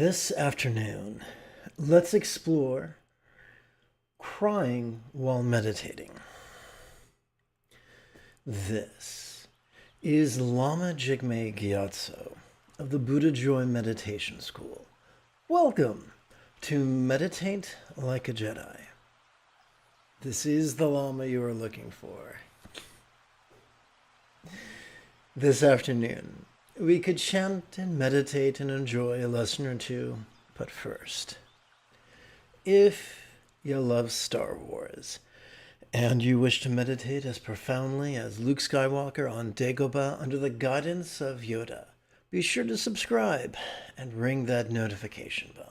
This afternoon, let's explore crying while meditating. This is Lama Jigme Gyatso of the Buddha Joy Meditation School. Welcome to Meditate Like a Jedi. This is the Lama you are looking for. This afternoon, we could chant and meditate and enjoy a lesson or two, but first, if you love Star Wars and you wish to meditate as profoundly as Luke Skywalker on Dagobah under the guidance of Yoda, be sure to subscribe and ring that notification bell.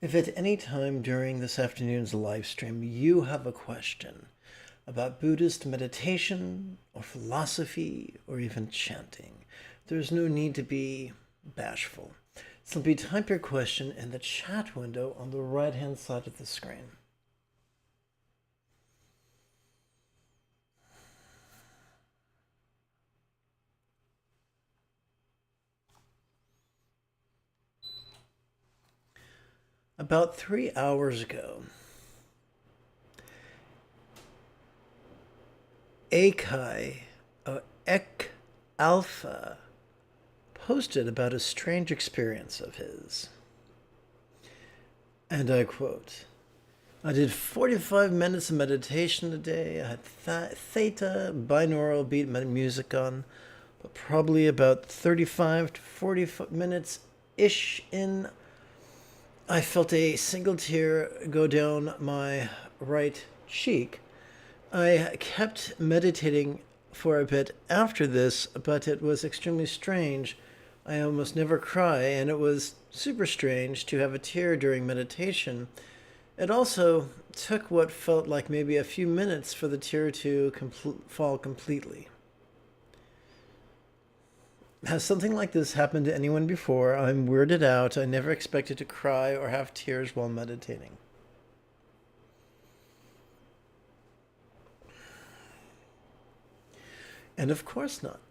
If at any time during this afternoon's live stream you have a question about Buddhist meditation or philosophy or even chanting, there's no need to be bashful. Simply type your question in the chat window on the right-hand side of the screen. About 3 hours ago, Ek Alpha posted about a strange experience of his. And I quote, "I did 45 minutes of meditation today. I had theta binaural beat music on, but probably about 35 to 40 minutes-ish in, I felt a single tear go down my right cheek. I kept meditating for a bit after this, but it was extremely strange. I almost never cry, and it was super strange to have a tear during meditation. It also took what felt like maybe a few minutes for the tear to fall completely. Has something like this happened to anyone before? I'm weirded out. I never expected to cry or have tears while meditating." And of course not.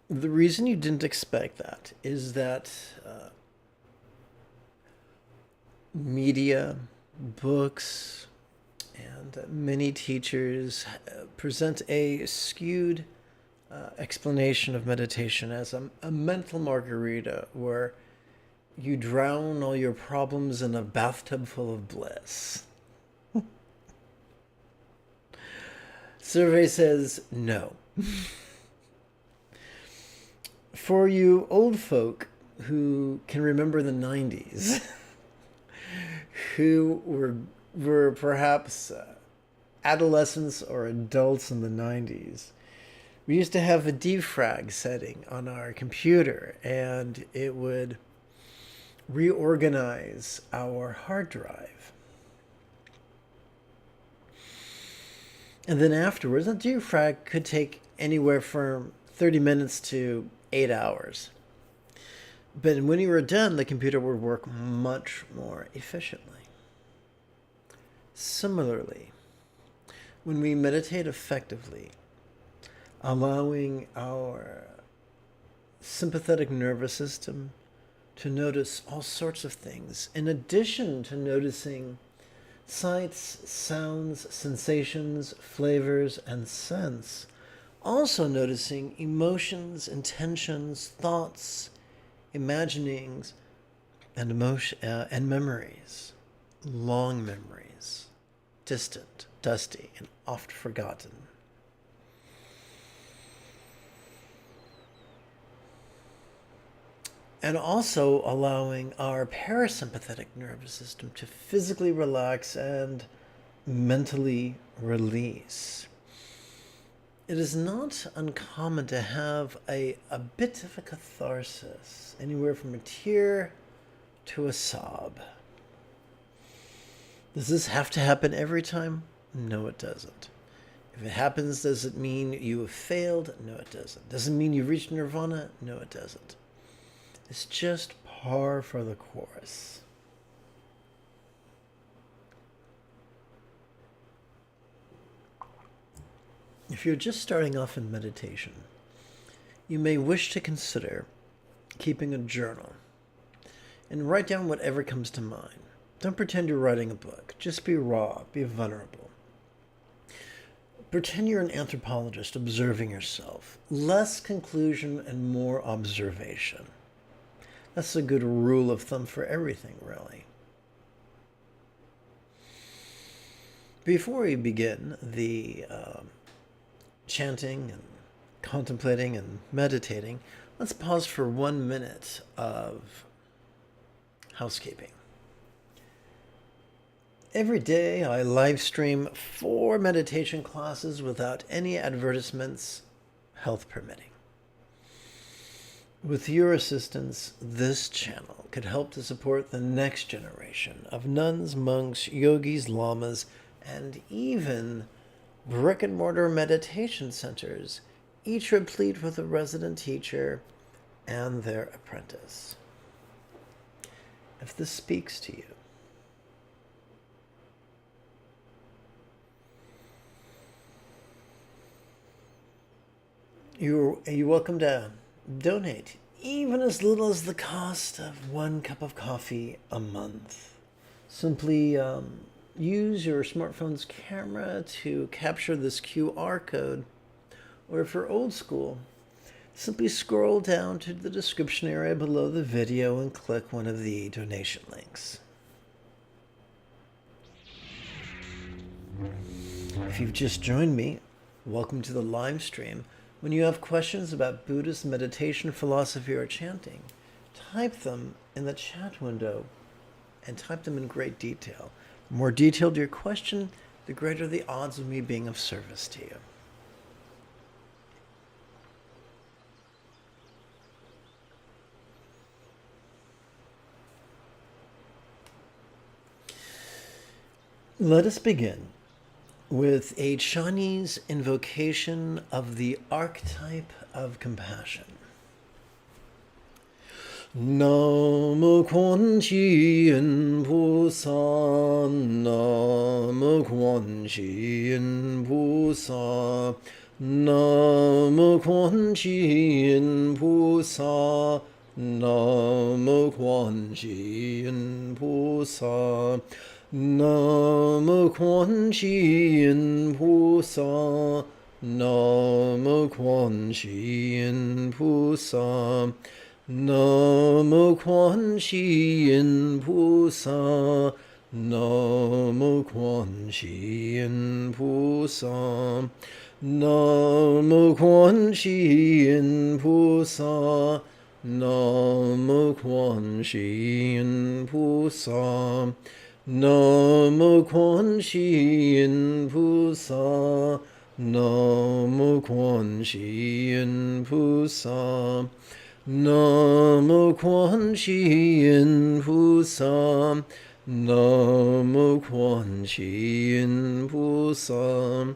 The reason you didn't expect that is that media, books, and many teachers present a skewed explanation of meditation as a mental margarita where you drown all your problems in a bathtub full of bliss. Survey says no. For you old folk who can remember the 90s, who were perhaps adolescents or adults in the 90s, we used to have a defrag setting on our computer, and it would reorganize our hard drive. And then afterwards, the defrag could take anywhere from 30 minutes to 8 hours. But when you were done, the computer would work much more efficiently. Similarly, when we meditate effectively, allowing our sympathetic nervous system to notice all sorts of things, in addition to noticing sights, sounds, sensations, flavors, and scents, also noticing emotions, intentions, thoughts, imaginings, and memories, long memories, distant, dusty, and oft forgotten. And also allowing our parasympathetic nervous system to physically relax and mentally release. It is not uncommon to have a bit of a catharsis, anywhere from a tear to a sob. Does this have to happen every time? No, it doesn't. If it happens, does it mean you have failed? No, it doesn't. Does it mean you've reached nirvana? No, it doesn't. It's just par for the course. If you're just starting off in meditation, you may wish to consider keeping a journal and write down whatever comes to mind. Don't pretend you're writing a book. Just be raw, be vulnerable. Pretend you're an anthropologist observing yourself. Less conclusion and more observation. That's a good rule of thumb for everything, really. Before we begin the chanting and contemplating and meditating, let's pause for 1 minute of housekeeping. Every day I live stream 4 meditation classes without any advertisements, health permitting. With your assistance, this channel could help to support the next generation of nuns, monks, yogis, lamas, and even brick-and-mortar meditation centers, each replete with a resident teacher and their apprentice. If this speaks to you, you're welcome to donate, even as little as the cost of 1 cup of coffee a month. Simply use your smartphone's camera to capture this QR code, or if you're old school, simply scroll down to the description area below the video and click one of the donation links. If you've just joined me, welcome to the live stream. When you have questions about Buddhist meditation, philosophy, or chanting, type them in the chat window and type them in great detail. The more detailed your question, the greater the odds of me being of service to you. Let us begin with a Chinese invocation of the archetype of compassion. Namo Quan Chi Yin Pu Sa, Namo Quan Chi Yin Pu Sa, Namo Quan Chi Yin Pu Sa, Namo Quan Chi Yin Pu Sa, Namo Quan Chi Yin Pu Sa, Namo Quan Chi Yin Pu Sa, Namo Quan Chi Yin Pu Sa, Namo Quan Chi Yin Pu Sa, Namo Quan Chi Yin Pu Sa, Namo Quan Chi Yin Pu Sa, Namo Quan Chi Yin Pu Sa, Namo Quan Chi Yin Pu Sa, Namo Quan Chi Yin Pu Sa, Namo Quan Chi Yin Pu Sa,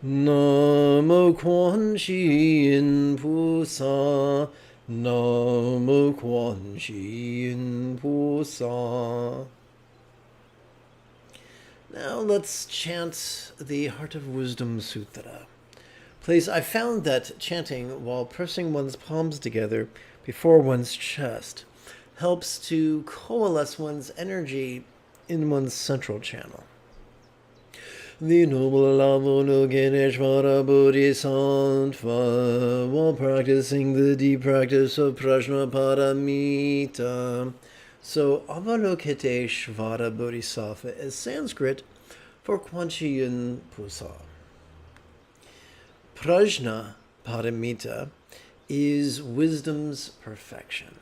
Namo Quan Chi Yin Pu Sa, Namo Quan Chi Yin Pu Sa. Now let's chant the Heart of Wisdom Sutra. Please, I found that chanting while pressing one's palms together before one's chest helps to coalesce one's energy in one's central channel. The noble Lama no Ganeshvara Bodhisattva, while practicing the deep practice of Prajna Paramita. So, Avalokiteshvara Bodhisattva is Sanskrit for Quan Chi Yin Pu Sa. Prajna Paramita is wisdom's perfection.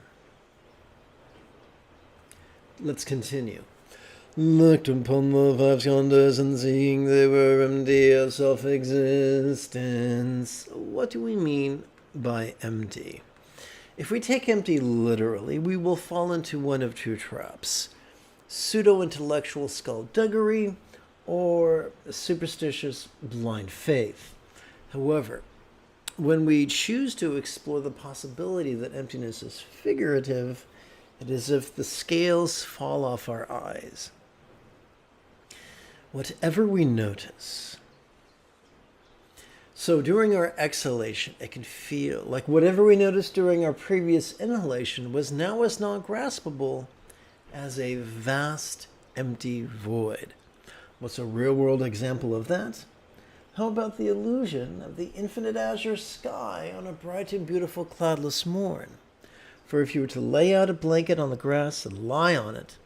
Let's continue. Looked upon the 5 skandhas and seeing they were empty of self-existence. What do we mean by empty? If we take empty literally, we will fall into one of 2 traps: pseudo-intellectual skullduggery or superstitious blind faith. However, when we choose to explore the possibility that emptiness is figurative, it is as if the scales fall off our eyes. Whatever we notice, So during our exhalation, it can feel like whatever we noticed during our previous inhalation was now as non-graspable as a vast, empty void. What's a real-world example of that? How about the illusion of the infinite azure sky on a bright and beautiful cloudless morn? For if you were to lay out a blanket on the grass and lie on it,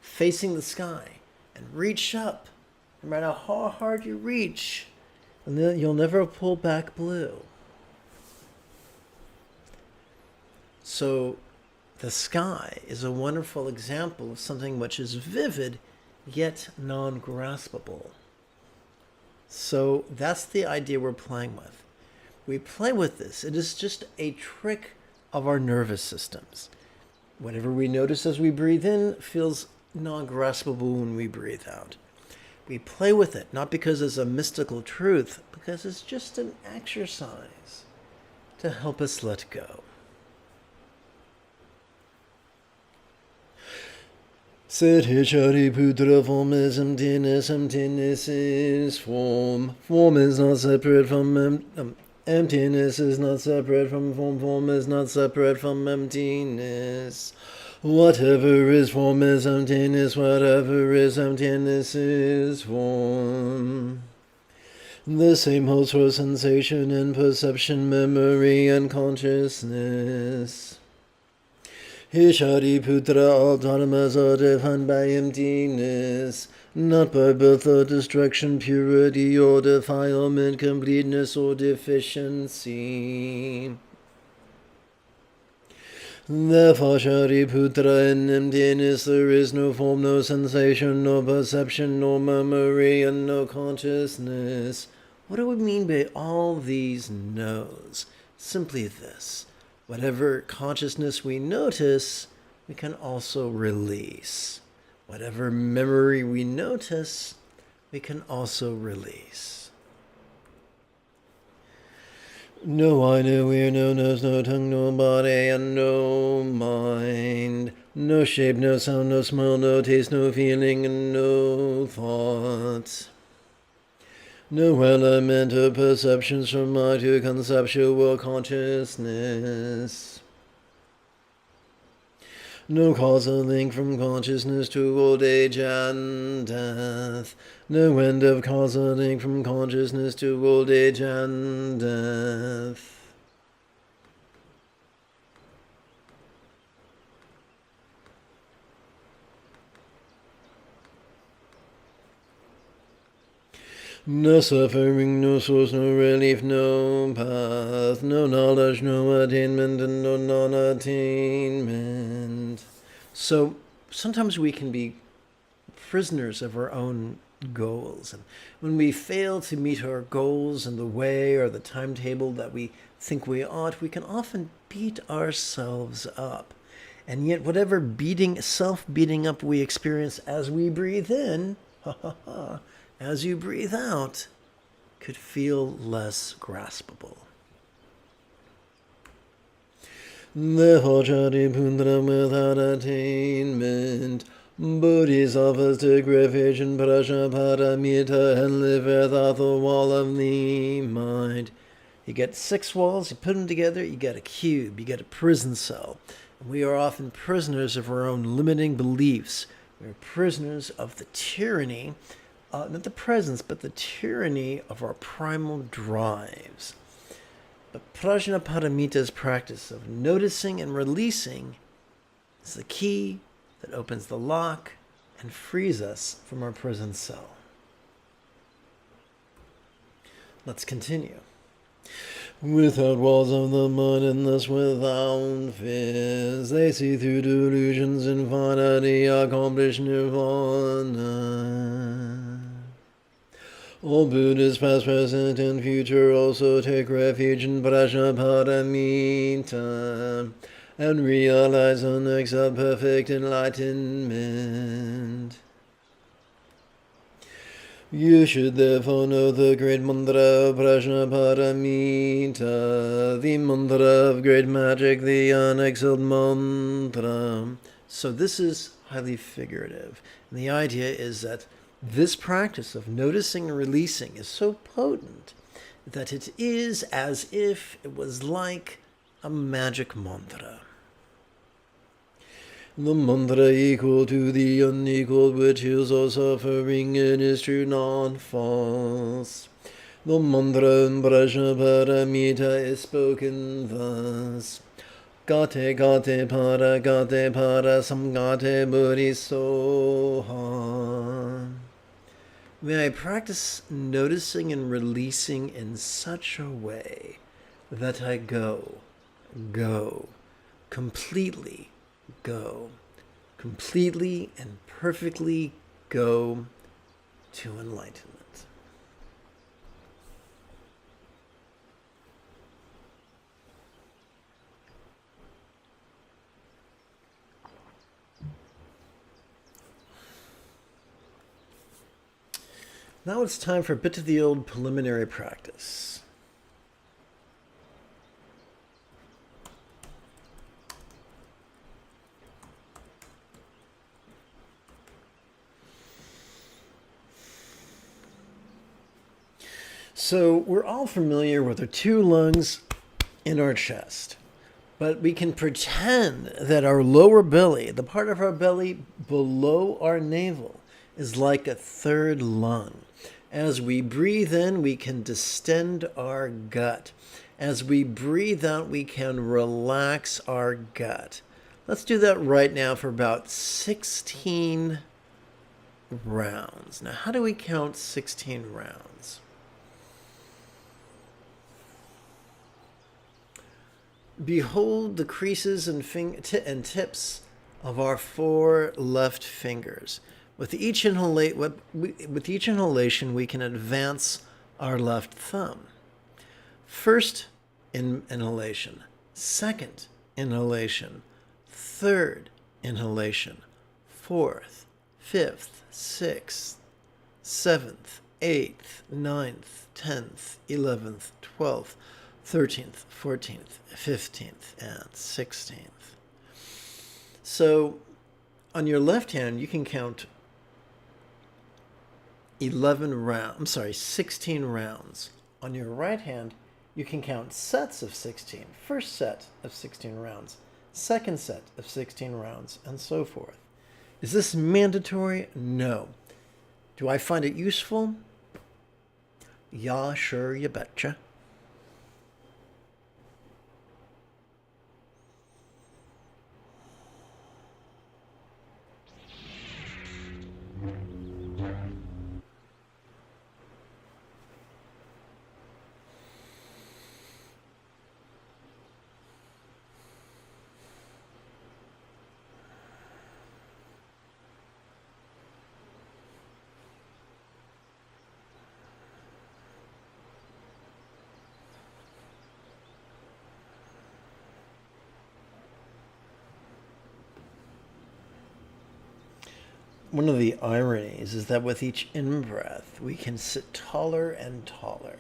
facing the sky, and reach up, no matter how hard you reach, and then you'll never pull back blue. So the sky is a wonderful example of something which is vivid, yet non-graspable. So that's the idea we're playing with. We play with this. It is just a trick of our nervous systems. Whatever we notice as we breathe in feels non-graspable when we breathe out. We play with it, not because it's a mystical truth, because it's just an exercise to help us let go. Satiputra, form is emptiness, emptiness is form. Form is not separate from emptiness is not separate from form, form is not separate from emptiness. Whatever is form is emptiness, whatever is emptiness is form. The same holds for sensation and perception, memory and consciousness. Shariputra, all dharmas are defined by emptiness, not by birth or destruction, purity or defilement, completeness or deficiency. Therefore, Shariputra, in emptiness there is no form, no sensation, no perception, no memory, and no consciousness. What do we mean by all these no's? Simply this. Whatever consciousness we notice, we can also release. Whatever memory we notice, we can also release. No eye, no ear, no nose, no tongue, no body, and no mind. No shape, no sound, no smell, no taste, no feeling, and no thought. No element of perceptions from mind to conceptual consciousness. No causal link from consciousness to old age and death. No end of causal link from consciousness to old age and death. No suffering, no source, no relief, no path, no knowledge, no attainment, and no non-attainment. So sometimes we can be prisoners of our own goals. And when we fail to meet our goals in the way or the timetable that we think we ought, we can often beat ourselves up. And yet whatever self-beating up we experience as we breathe in, as you breathe out, could feel less graspable. Therefore, Shariputra, without attainment, Bodhisattvas take refuge in Prajnaparamita and live without the wall of the mind. You get 6 walls, you put them together, you get a cube, you get a prison cell. And we are often prisoners of our own limiting beliefs. We're prisoners of the tyranny, not the presence, but the tyranny of our primal drives. But Prajnaparamita's practice of noticing and releasing is the key that opens the lock and frees us from our prison cell. Let's continue. Without walls of the mind and thus without fears, they see through delusions infinity, accomplish nirvana. All Buddhas past, present, and future also take refuge in Prajnaparamita and realize and accept perfect enlightenment. You should therefore know the great mantra of Prajnaparamita, the mantra of great magic, the unexhaled mantra. So this is highly figurative. And the idea is that this practice of noticing and releasing is so potent that it is as if it was like a magic mantra. The mantra equal to the unequaled, which heals all suffering and is true, non-false. The mantra in Prajnaparamita is spoken thus. Gate gate para samgate buddhisoha. May I practice noticing and releasing in such a way that I go, completely and perfectly go to enlightenment. Now it's time for a bit of the old preliminary practice. So we're all familiar with our two lungs in our chest, but we can pretend that our lower belly, the part of our belly below our navel, is like a third lung. As we breathe in, we can distend our gut. As we breathe out, we can relax our gut. Let's do that right now for about 16 rounds. Now, how do we count 16 rounds? Behold the creases and tips of our 4 left fingers. With each inhalation, we can advance our left thumb. First inhalation, second inhalation, third inhalation, fourth, fifth, sixth, seventh, eighth, ninth, 10th, 11th, 12th, 13th, 14th, 15th, and 16th. So on your left hand, you can count 16 rounds. On your right hand, you can count sets of 16. First set of 16 rounds, second set of 16 rounds, and so forth. Is this mandatory? No. Do I find it useful? Yeah, sure, you betcha. One of the ironies is that with each in-breath, we can sit taller and taller.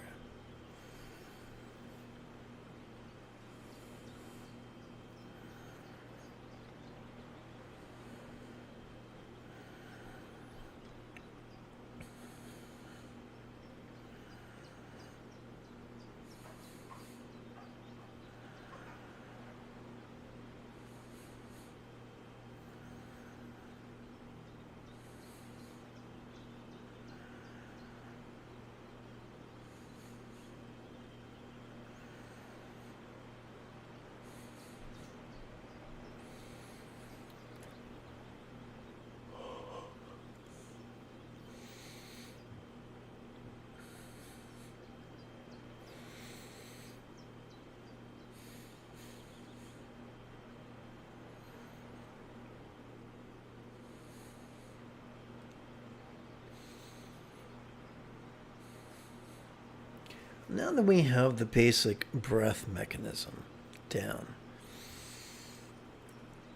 Now that we have the basic breath mechanism down,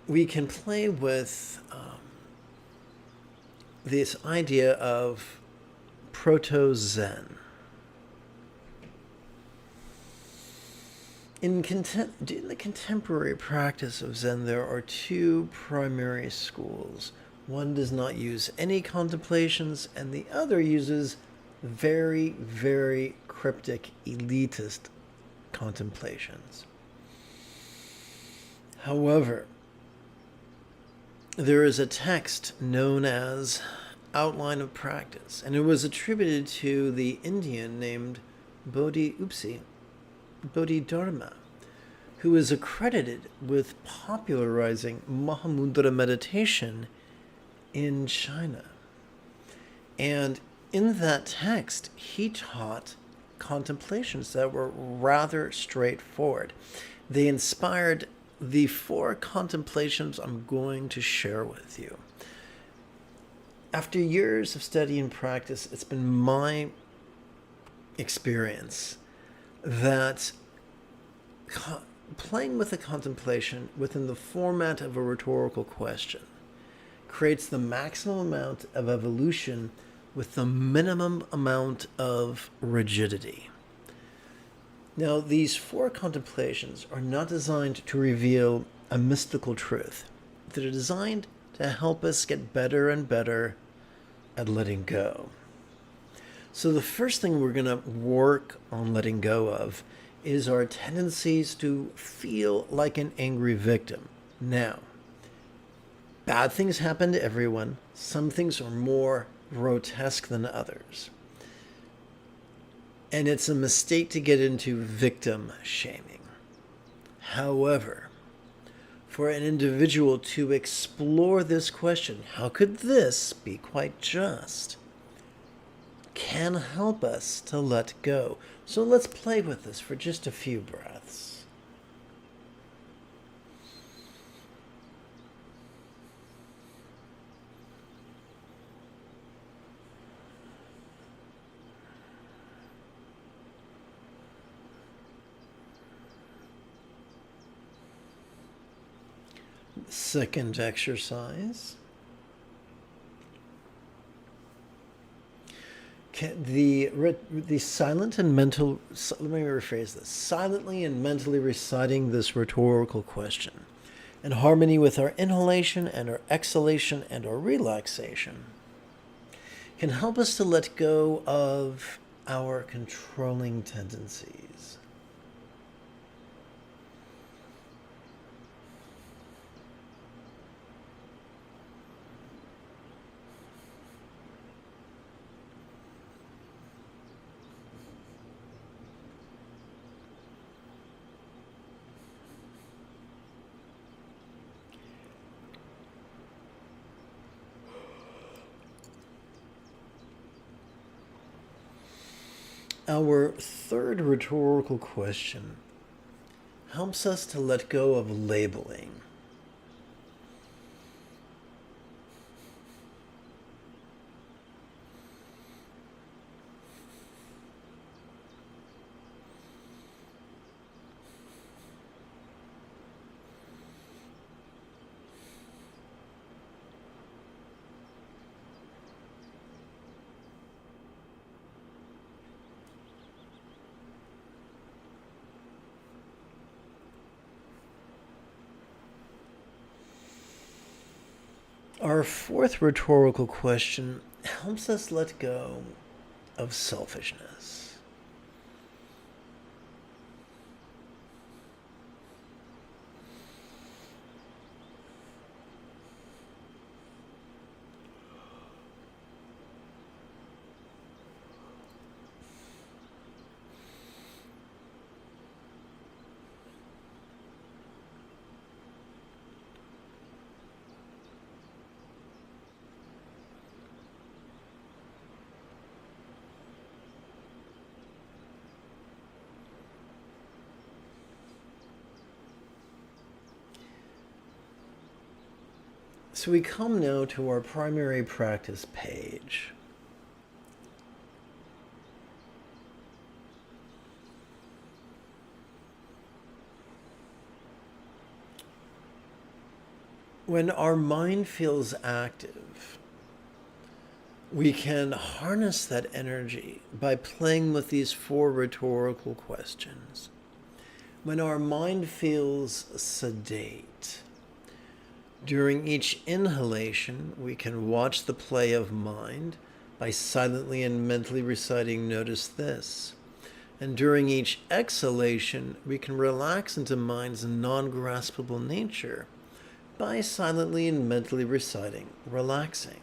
we can play with this idea of proto-Zen. In the contemporary practice of Zen, there are 2 primary schools. One does not use any contemplations, and the other uses very, very cryptic, elitist contemplations. However, there is a text known as Outline of Practice, and it was attributed to the Indian named Bodhidharma, who is accredited with popularizing Mahamudra meditation in China. And in that text, he taught contemplations that were rather straightforward. They inspired the 4 contemplations I'm going to share with you. After years of study and practice, it's been my experience that playing with a contemplation within the format of a rhetorical question creates the maximum amount of evolution with the minimum amount of rigidity. Now, these 4 contemplations are not designed to reveal a mystical truth. They're designed to help us get better and better at letting go. So the first thing we're going to work on letting go of is our tendencies to feel like an angry victim. Now, bad things happen to everyone. Some things are more grotesque than others. And it's a mistake to get into victim shaming. However, for an individual to explore this question, how could this be quite just, can help us to let go. So let's play with this for just a few breaths. Second exercise. The silent and mental, let me rephrase this, silently and mentally reciting this rhetorical question in harmony with our inhalation and our exhalation and our relaxation can help us to let go of our controlling tendencies. Our third rhetorical question helps us to let go of labeling. Our fourth rhetorical question helps us let go of selfishness. So we come now to our primary practice page. When our mind feels active, we can harness that energy by playing with these 4 rhetorical questions. When our mind feels sedate, during each inhalation, we can watch the play of mind by silently and mentally reciting, notice this. And during each exhalation, we can relax into mind's non-graspable nature by silently and mentally reciting, relaxing.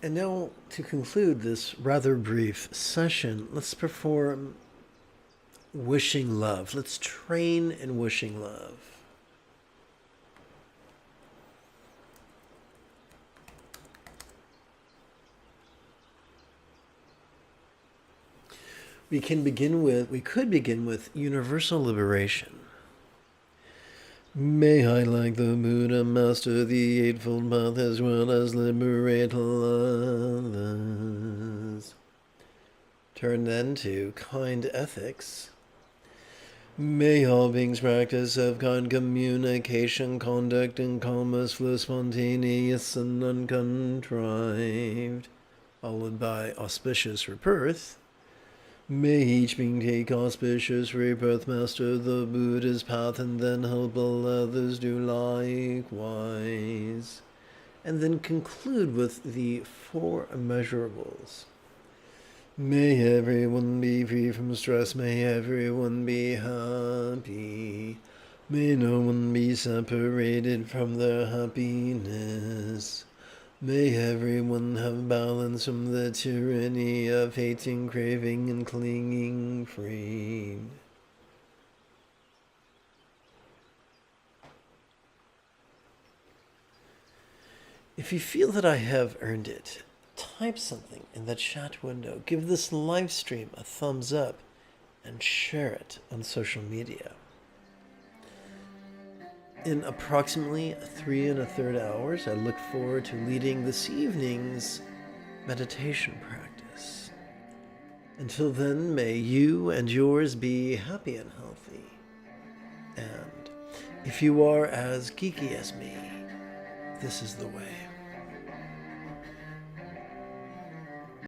And now, to conclude this rather brief session, let's perform wishing love. Let's train in wishing love. we could begin with universal liberation. May I, like the Buddha, master the Eightfold Path as well as liberate others. Turn then to kind ethics. May all beings practice self-kind communication, conduct, and commerce flow spontaneous and uncontrived. Followed by auspicious rebirth. May each being take auspicious rebirth, master the Buddha's path, and then help all others do likewise. And then conclude with the 4 immeasurables. May everyone be free from stress, may everyone be happy. May no one be separated from their happiness. May everyone have balance from the tyranny of hating, craving, and clinging freed. If you feel that I have earned it, type something in the chat window. Give this live stream a thumbs up and share it on social media. In approximately 3 1/3 hours, I look forward to leading this evening's meditation practice. Until then, may you and yours be happy and healthy. And if you are as geeky as me, this is the way.